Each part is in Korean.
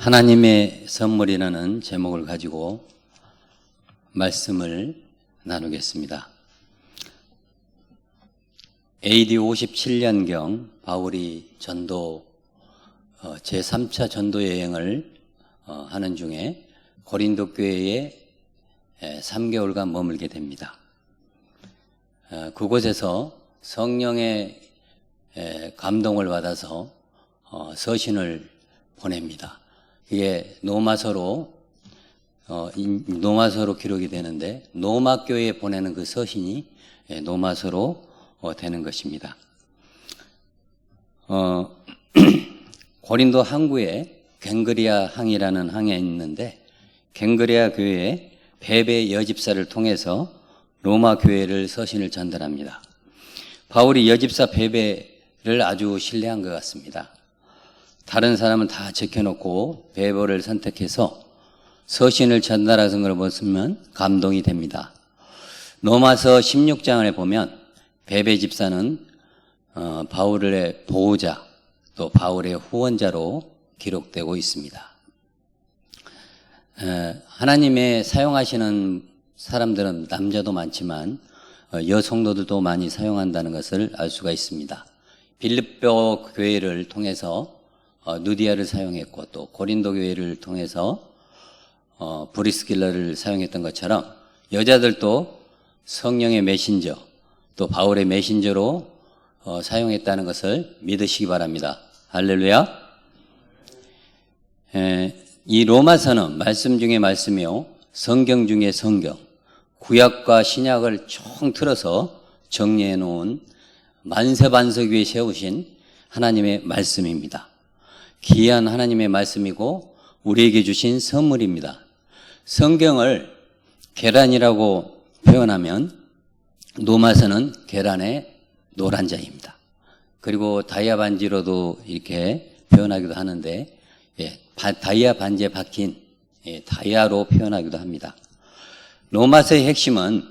하나님의 선물이라는 제목을 가지고 말씀을 나누겠습니다. AD 57년경 바울이 전도 제3차 전도 여행을 하는 중에 고린도 교회에 3개월간 머물게 됩니다. 그곳에서 성령의 감동을 받아서 서신을 보냅니다. 이게 로마서로 기록이 되는데 로마 교회에 보내는 그 서신이 로마서로 되는 것입니다. 고린도 항구에 갱그리아 항이라는 항이 있는데 갱그리아 교회에 베베 여집사를 통해서 로마 교회를 서신을 전달합니다. 바울이 여집사 베베를 아주 신뢰한 것 같습니다. 다른 사람은 다 제껴놓고 베베를 선택해서 서신을 전달하는 걸 보시면 감동이 됩니다. 로마서 16장에 보면 베베 집사는 바울의 보호자 또 바울의 후원자로 기록되고 있습니다. 하나님의 사용하시는 사람들은 남자도 많지만 여성도들도 많이 사용한다는 것을 알 수가 있습니다. 빌립보 교회를 통해서 누디아를 사용했고 또 고린도 교회를 통해서 브리스길라를 사용했던 것처럼 여자들도 성령의 메신저 또 바울의 메신저로 사용했다는 것을 믿으시기 바랍니다. 할렐루야. 이 로마서는 말씀 중에 말씀이요 성경 중에 성경, 구약과 신약을 총 틀어서 정리해 놓은 만세반석 위에 세우신 하나님의 말씀입니다. 귀한 하나님의 말씀이고 우리에게 주신 선물입니다. 성경을 계란이라고 표현하면 로마서는 계란의 노란자입니다. 그리고 다이아 반지로도 이렇게 표현하기도 하는데 다이아 반지에 박힌 다이아로 표현하기도 합니다. 로마서의 핵심은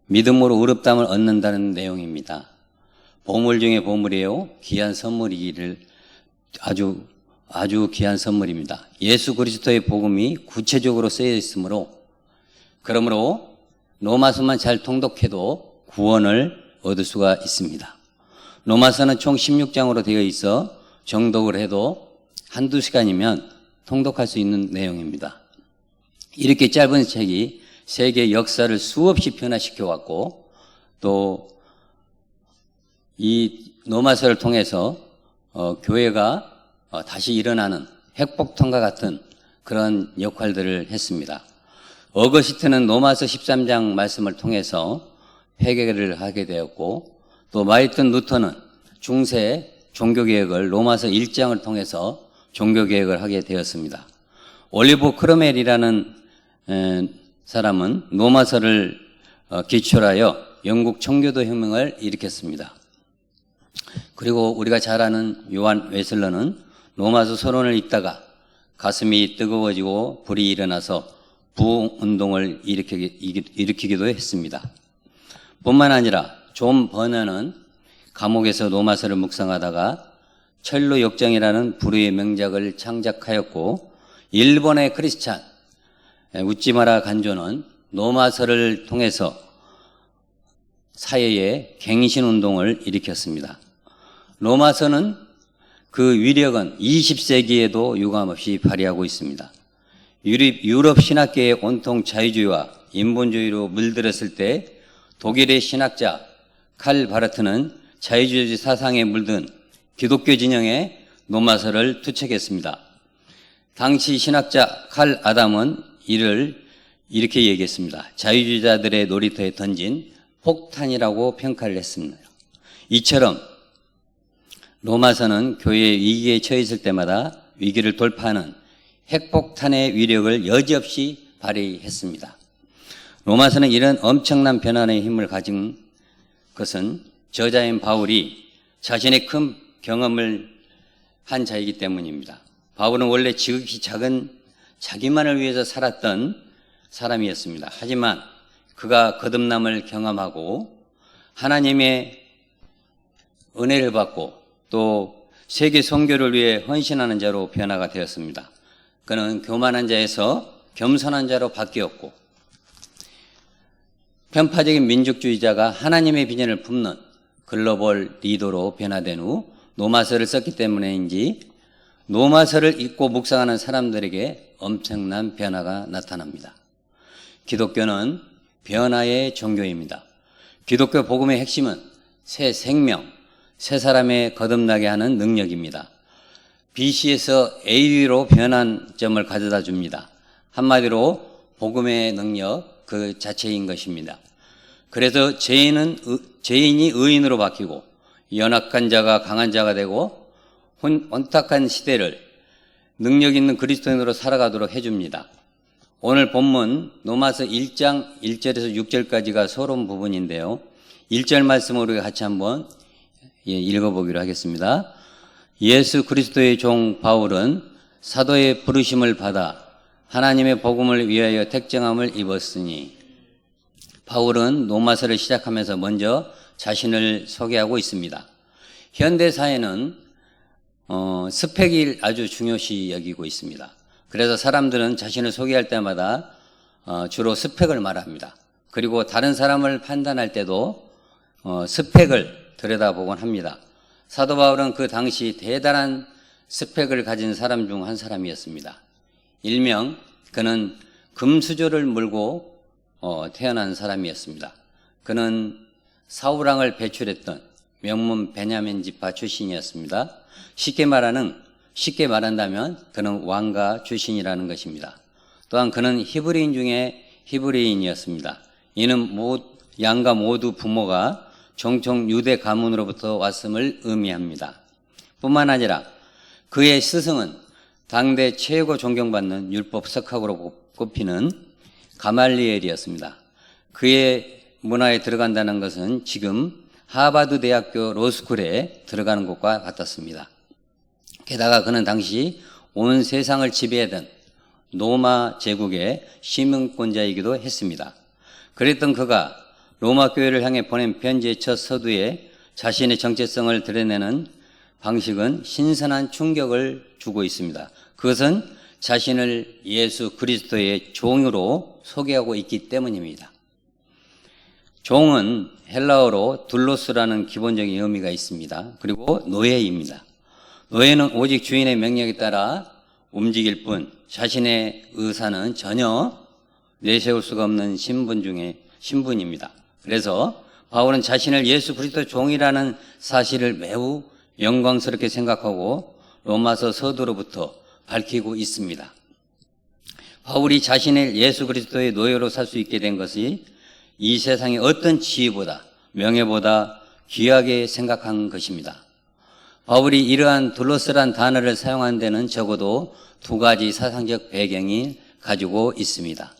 믿음으로 의롭다함을 얻는다는 내용입니다. 보물 중에 보물이에요. 귀한 선물이기를 아주 귀한 선물입니다. 예수 그리스도의 복음이 구체적으로 쓰여 있으므로 그러므로 로마서만 잘 통독해도 구원을 얻을 수가 있습니다. 로마서는 총 16장으로 되어 있어 정독을 해도 한두 시간이면 통독할 수 있는 내용입니다. 이렇게 짧은 책이 세계 역사를 수없이 변화시켜 왔고 또 이 로마서를 통해서 교회가 다시 일어나는 핵폭탄과 같은 그런 역할들을 했습니다. 어거스틴은 로마서 13장 말씀을 통해서 회개를 하게 되었고 또 마르틴 루터는 중세 종교개혁을 로마서 1장을 통해서 종교개혁을 하게 되었습니다. 올리브 크로멜이라는 사람은 로마서를 기초로 하여 영국 청교도 혁명을 일으켰습니다. 그리고 우리가 잘 아는 요한 웨슬러는 로마서 서론을 읽다가 가슴이 뜨거워지고 불이 일어나서 부흥운동을 일으키기도 했습니다. 뿐만 아니라 존 버너는 감옥에서 로마서를 묵상하다가 철로 역정이라는 불후의 명작을 창작하였고 일본의 크리스찬 우찌마라 간조는 로마서를 통해서 사회에 갱신운동을 일으켰습니다. 로마서는 그 위력은 20세기에도 유감없이 발휘하고 있습니다. 유럽 신학계의 온통 자유주의와 인본주의로 물들었을 때 독일의 신학자 칼 바르트는 자유주의 사상에 물든 기독교 진영에 로마서를 투척했습니다. 당시 신학자 칼 아담은 이를 이렇게 얘기했습니다. 자유주의자들의 놀이터에 던진 폭탄이라고 평가를 했습니다. 이처럼 로마서는 교회의 위기에 처했을 때마다 위기를 돌파하는 핵폭탄의 위력을 여지없이 발휘했습니다. 로마서는 이런 엄청난 변화의 힘을 가진 것은 저자인 바울이 자신의 큰 경험을 한 자이기 때문입니다. 바울은 원래 지극히 작은 자기만을 위해서 살았던 사람이었습니다. 하지만 그가 거듭남을 경험하고 하나님의 은혜를 받고 또 세계 선교를 위해 헌신하는 자로 변화가 되었습니다. 그는 교만한 자에서 겸손한 자로 바뀌었고 편파적인 민족주의자가 하나님의 비전을 품는 글로벌 리더로 변화된 후 로마서를 썼기 때문인지 로마서를 읽고 묵상하는 사람들에게 엄청난 변화가 나타납니다. 기독교는 변화의 종교입니다. 기독교 복음의 핵심은 새 생명, 새 사람의 거듭나게 하는 능력입니다. BC에서 AD로 변한 점을 가져다 줍니다. 한마디로 복음의 능력 그 자체인 것입니다. 그래서 죄인이 의인으로 바뀌고 연약한 자가 강한 자가 되고 혼탁한 시대를 능력 있는 그리스도인으로 살아가도록 해줍니다. 오늘 본문 로마서 1장 1절에서 6절까지가 서론 부분인데요. 1절 말씀을 우리가 같이 한번 읽어보기로 하겠습니다. 예수 그리스도의 종 바울은 사도의 부르심을 받아 하나님의 복음을 위하여 택정함을 입었으니, 바울은 로마서를 시작하면서 먼저 자신을 소개하고 있습니다. 현대 사회는 스펙이 아주 중요시 여기고 있습니다. 그래서 사람들은 자신을 소개할 때마다 주로 스펙을 말합니다. 그리고 다른 사람을 판단할 때도 스펙을 들여다보곤 합니다. 사도 바울은 그 당시 대단한 스펙을 가진 사람 중 한 사람이었습니다. 일명 그는 금수저를 물고 태어난 사람이었습니다. 그는 사울왕을 배출했던 명문 베냐민 지파 출신이었습니다. 쉽게 말한다면 그는 왕가 출신이라는 것입니다. 또한 그는 히브리인 중에 히브리인이었습니다. 이는 양가 모두 부모가 종종 유대 가문으로부터 왔음을 의미합니다. 뿐만 아니라 그의 스승은 당대 최고 존경받는 율법 석학으로 꼽히는 가말리엘이었습니다. 그의 문화에 들어간다는 것은 지금 하버드 대학교 로스쿨에 들어가는 것과 같았습니다. 게다가 그는 당시 온 세상을 지배하던 로마 제국의 시민권자이기도 했습니다. 그랬던 그가 로마 교회를 향해 보낸 편지의 첫 서두에 자신의 정체성을 드러내는 방식은 신선한 충격을 주고 있습니다. 그것은 자신을 예수 그리스도의 종으로 소개하고 있기 때문입니다. 종은 헬라어로 둘로스라는 기본적인 의미가 있습니다. 그리고 노예입니다. 노예는 오직 주인의 명령에 따라 움직일 뿐 자신의 의사는 전혀 내세울 수가 없는 신분입니다. 그래서 바울은 자신을 예수 그리스도 종이라는 사실을 매우 영광스럽게 생각하고 로마서 서두로부터 밝히고 있습니다. 바울이 자신을 예수 그리스도의 노예로 살 수 있게 된 것이 이 세상의 어떤 지위보다 명예보다 귀하게 생각한 것입니다. 바울이 이러한 둘로스란 단어를 사용한 데는 적어도 두 가지 사상적 배경이 가지고 있습니다.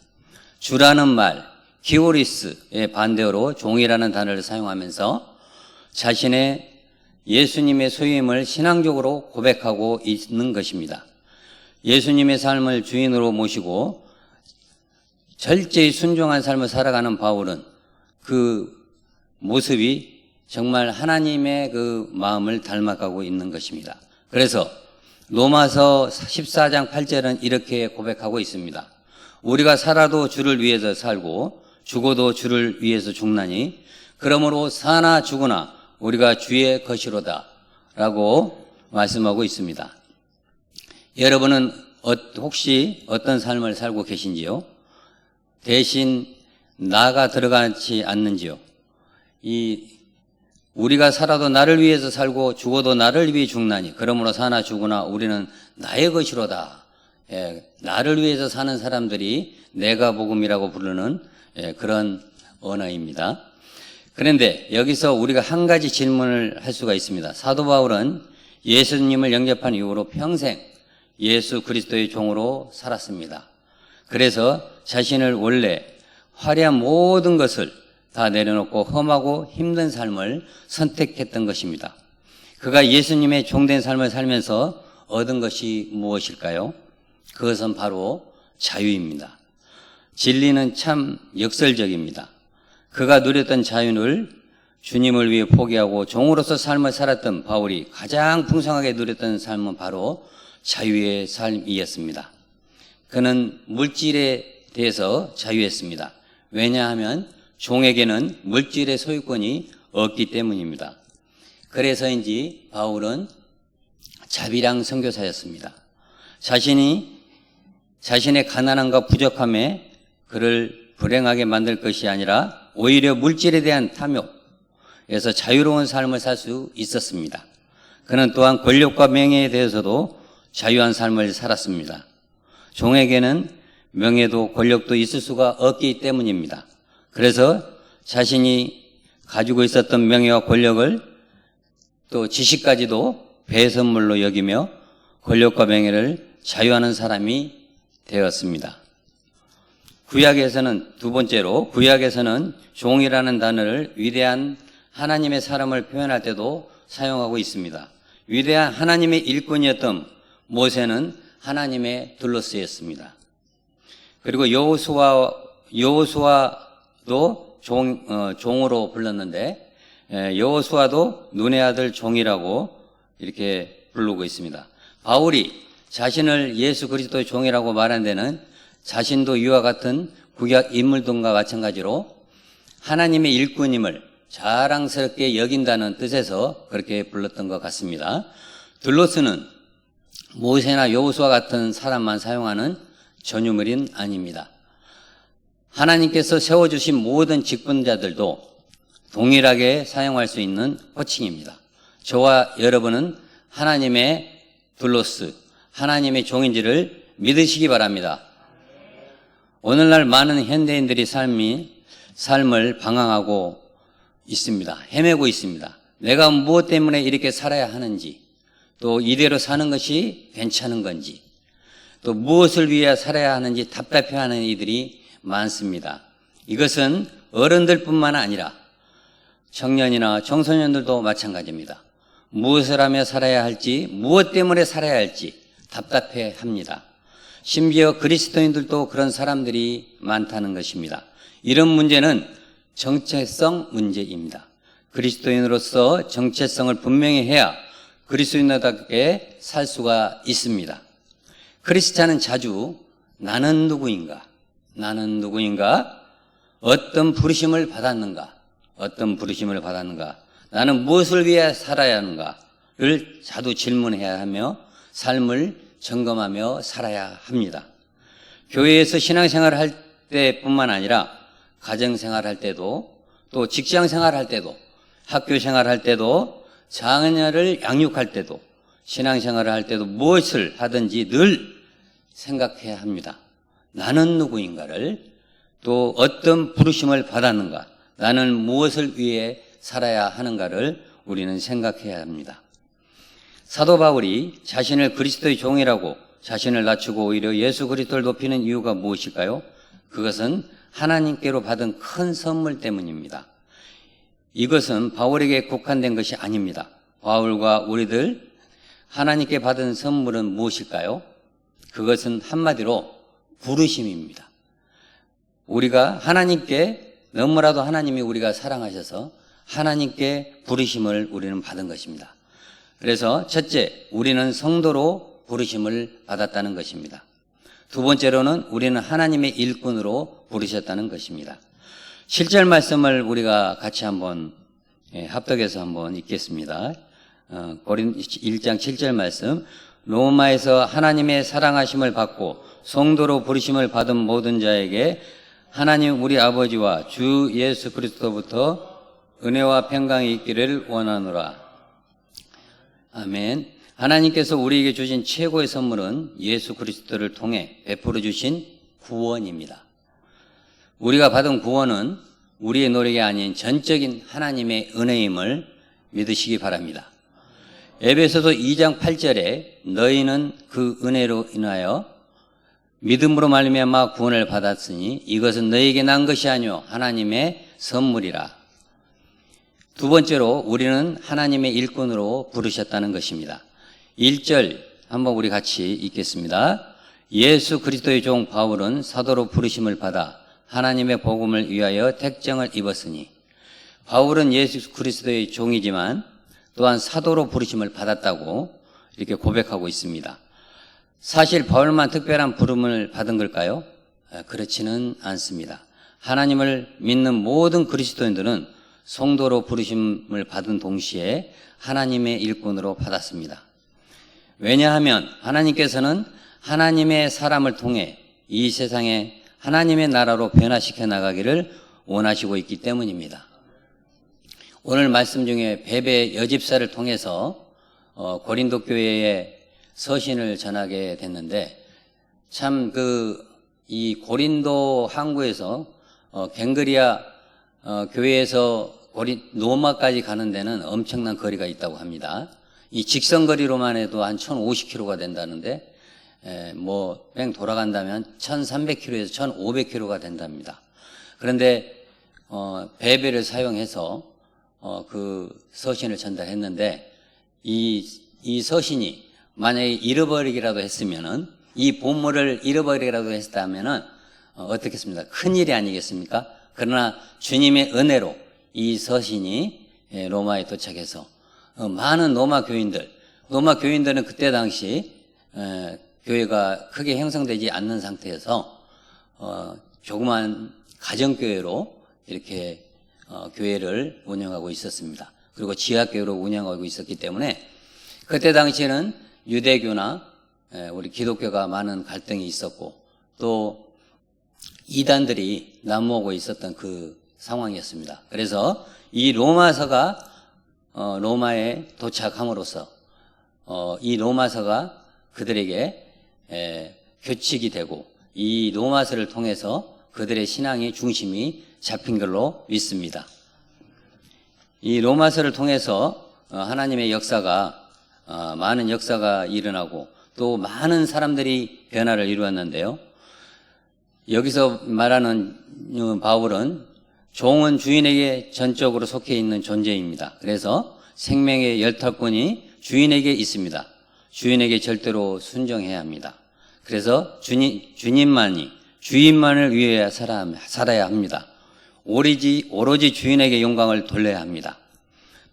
주라는 말, 키오리스의 반대어로 종이라는 단어를 사용하면서 자신의 예수님의 소유임을 신앙적으로 고백하고 있는 것입니다. 예수님의 삶을 주인으로 모시고 절제히 순종한 삶을 살아가는 바울은 그 모습이 정말 하나님의 그 마음을 닮아가고 있는 것입니다. 그래서 로마서 14장 8절은 이렇게 고백하고 있습니다. 우리가 살아도 주를 위해서 살고 죽어도 주를 위해서 죽나니 그러므로 사나 죽으나 우리가 주의 것이로다 라고 말씀하고 있습니다. 여러분은 혹시 어떤 삶을 살고 계신지요? 대신 나가 들어가지 않는지요? 우리가 살아도 나를 위해서 살고 죽어도 나를 위해 죽나니 그러므로 사나 죽으나 우리는 나의 것이로다. 나를 위해서 사는 사람들이 내가 복음이라고 부르는 그런 언어입니다. 그런데 여기서 우리가 한 가지 질문을 할 수가 있습니다. 사도 바울은 예수님을 영접한 이후로 평생 예수 그리스도의 종으로 살았습니다. 그래서 자신을 원래 화려한 모든 것을 다 내려놓고 험하고 힘든 삶을 선택했던 것입니다. 그가 예수님의 종된 삶을 살면서 얻은 것이 무엇일까요? 그것은 바로 자유입니다. 진리는 참 역설적입니다. 그가 누렸던 자유를 주님을 위해 포기하고 종으로서 삶을 살았던 바울이 가장 풍성하게 누렸던 삶은 바로 자유의 삶이었습니다. 그는 물질에 대해서 자유했습니다. 왜냐하면 종에게는 물질의 소유권이 없기 때문입니다. 그래서인지 바울은 자비랑 선교사였습니다. 자신의 가난함과 부족함에 그를 불행하게 만들 것이 아니라 오히려 물질에 대한 탐욕에서 자유로운 삶을 살 수 있었습니다. 그는 또한 권력과 명예에 대해서도 자유한 삶을 살았습니다. 종에게는 명예도 권력도 있을 수가 없기 때문입니다. 그래서 자신이 가지고 있었던 명예와 권력을 또 지식까지도 배선물로 여기며 권력과 명예를 자유하는 사람이 되었습니다. 두 번째로 구약에서는 종이라는 단어를 위대한 하나님의 사람을 표현할 때도 사용하고 있습니다. 위대한 하나님의 일꾼이었던 모세는 하나님의 둘러쓰였습니다. 그리고 여호수아도 종으로 불렀는데 여호수아도 눈의 아들 종이라고 이렇게 부르고 있습니다. 바울이 자신을 예수 그리스도의 종이라고 말한 데는 자신도 이와 같은 구약 인물들과 마찬가지로 하나님의 일꾼임을 자랑스럽게 여긴다는 뜻에서 그렇게 불렀던 것 같습니다. 둘로스는 모세나 여호수아 같은 사람만 사용하는 전유물은 아닙니다. 하나님께서 세워주신 모든 직분자들도 동일하게 사용할 수 있는 호칭입니다. 저와 여러분은 하나님의 둘로스, 하나님의 종인지를 믿으시기 바랍니다. 오늘날 많은 현대인들이 삶을 방황하고 있습니다. 헤매고 있습니다. 내가 무엇 때문에 이렇게 살아야 하는지, 또 이대로 사는 것이 괜찮은 건지, 또 무엇을 위해 살아야 하는지 답답해하는 이들이 많습니다. 이것은 어른들뿐만 아니라 청년이나 청소년들도 마찬가지입니다. 무엇을 하며 살아야 할지, 무엇 때문에 살아야 할지 답답해합니다. 심지어 그리스도인들도 그런 사람들이 많다는 것입니다. 이런 문제는 정체성 문제입니다. 그리스도인으로서 정체성을 분명히 해야 그리스도인답게 살 수가 있습니다. 크리스찬은 자주 나는 누구인가? 어떤 부르심을 받았는가? 나는 무엇을 위해 살아야 하는가를 자주 질문해야 하며 삶을 점검하며 살아야 합니다. 교회에서 신앙생활을 할 때뿐만 아니라 가정생활 할 때도, 또 직장생활 할 때도, 학교생활 할 때도, 자녀를 양육할 때도, 신앙생활을 할 때도 무엇을 하든지 늘 생각해야 합니다. 나는 누구인가를, 또 어떤 부르심을 받았는가, 나는 무엇을 위해 살아야 하는가를 우리는 생각해야 합니다. 사도 바울이 자신을 그리스도의 종이라고 자신을 낮추고 오히려 예수 그리스도를 높이는 이유가 무엇일까요? 그것은 하나님께로 받은 큰 선물 때문입니다. 이것은 바울에게 국한된 것이 아닙니다. 바울과 우리들 하나님께 받은 선물은 무엇일까요? 그것은 한마디로 부르심입니다. 우리가 너무나도 하나님이 우리가 사랑하셔서 하나님께 부르심을 우리는 받은 것입니다. 그래서 첫째, 우리는 성도로 부르심을 받았다는 것입니다. 두 번째로는 우리는 하나님의 일꾼으로 부르셨다는 것입니다. 7절 말씀을 우리가 같이 한번 합독해서 한번 읽겠습니다. 고린도 1장 7절 말씀. 로마에서 하나님의 사랑하심을 받고 성도로 부르심을 받은 모든 자에게 하나님 우리 아버지와 주 예수 그리스도부터 은혜와 평강이 있기를 원하노라. 아멘. 하나님께서 우리에게 주신 최고의 선물은 예수 그리스도를 통해 베풀어 주신 구원입니다. 우리가 받은 구원은 우리의 노력이 아닌 전적인 하나님의 은혜임을 믿으시기 바랍니다. 에베소서 2장 8절에 너희는 그 은혜로 인하여 믿음으로 말미암아 구원을 받았으니 이것은 너희에게 난 것이 아니요 하나님의 선물이라. 두 번째로 우리는 하나님의 일꾼으로 부르셨다는 것입니다. 1절 한번 우리 같이 읽겠습니다. 예수 그리스도의 종 바울은 사도로 부르심을 받아 하나님의 복음을 위하여 택정을 입었으니, 바울은 예수 그리스도의 종이지만 또한 사도로 부르심을 받았다고 이렇게 고백하고 있습니다. 사실 바울만 특별한 부름을 받은 걸까요? 그렇지는 않습니다. 하나님을 믿는 모든 그리스도인들은 성도로 부르심을 받은 동시에 하나님의 일꾼으로 받았습니다. 왜냐하면 하나님께서는 하나님의 사람을 통해 이 세상에 하나님의 나라로 변화시켜 나가기를 원하시고 있기 때문입니다. 오늘 말씀 중에 베베 여집사를 통해서 고린도 교회에 서신을 전하게 됐는데, 참 이 고린도 항구에서 갱그리아 교회에서 로마까지 가는 데는 엄청난 거리가 있다고 합니다. 이 직선거리로만 해도 한 1050km가 된다는데, 뺑 돌아간다면 1300km에서 1500km가 된답니다. 그런데 베베를 사용해서 그 서신을 전달했는데, 이 서신이 만약에 잃어버리기라도 했으면은, 이 본물을 잃어버리기라도 했다면은 어떻겠습니까? 큰일이 아니겠습니까? 그러나 주님의 은혜로 이 서신이 로마에 도착해서 많은 로마 교인들은 그때 당시 교회가 크게 형성되지 않는 상태에서 조그만 가정교회로 이렇게 교회를 운영하고 있었습니다. 그리고 지하교회로 운영하고 있었기 때문에 그때 당시에는 유대교나 우리 기독교가 많은 갈등이 있었고 또 이단들이 난무하고 있었던 그 상황이었습니다. 그래서 이 로마서가 로마에 도착함으로써 이 로마서가 그들에게 교칙이 되고 이 로마서를 통해서 그들의 신앙의 중심이 잡힌 걸로 믿습니다. 이 로마서를 통해서 하나님의 역사가 많은 역사가 일어나고 또 많은 사람들이 변화를 이루었는데요. 여기서 말하는 바울은 종은 주인에게 전적으로 속해 있는 존재입니다. 그래서 생명의 열탈권이 주인에게 있습니다. 주인에게 절대로 순종해야 합니다. 그래서 주님만이 주인만을 위해 살아야 합니다. 오로지 주인에게 영광을 돌려야 합니다.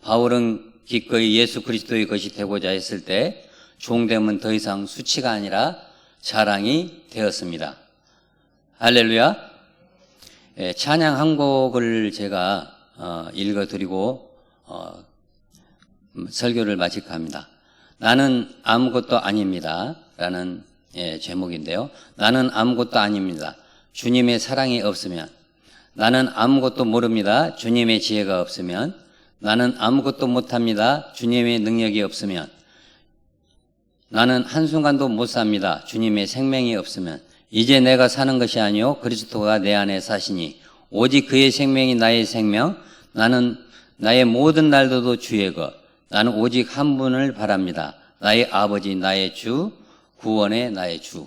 바울은 기꺼이 예수 그리스도의 것이 되고자 했을 때 종됨은 더 이상 수치가 아니라 자랑이 되었습니다. 할렐루야. 찬양 한 곡을 제가 읽어드리고 설교를 마칠까 합니다. 나는 아무것도 아닙니다 라는 제목인데요. 나는 아무것도 아닙니다. 주님의 사랑이 없으면. 나는 아무것도 모릅니다. 주님의 지혜가 없으면. 나는 아무것도 못합니다. 주님의 능력이 없으면. 나는 한순간도 못 삽니다. 주님의 생명이 없으면. 이제 내가 사는 것이 아니요 그리스도가 내 안에 사시니 오직 그의 생명이 나의 생명. 나는 나의 모든 날도도 주의 것. 나는 오직 한 분을 바랍니다. 나의 아버지, 나의 주, 구원의 나의 주.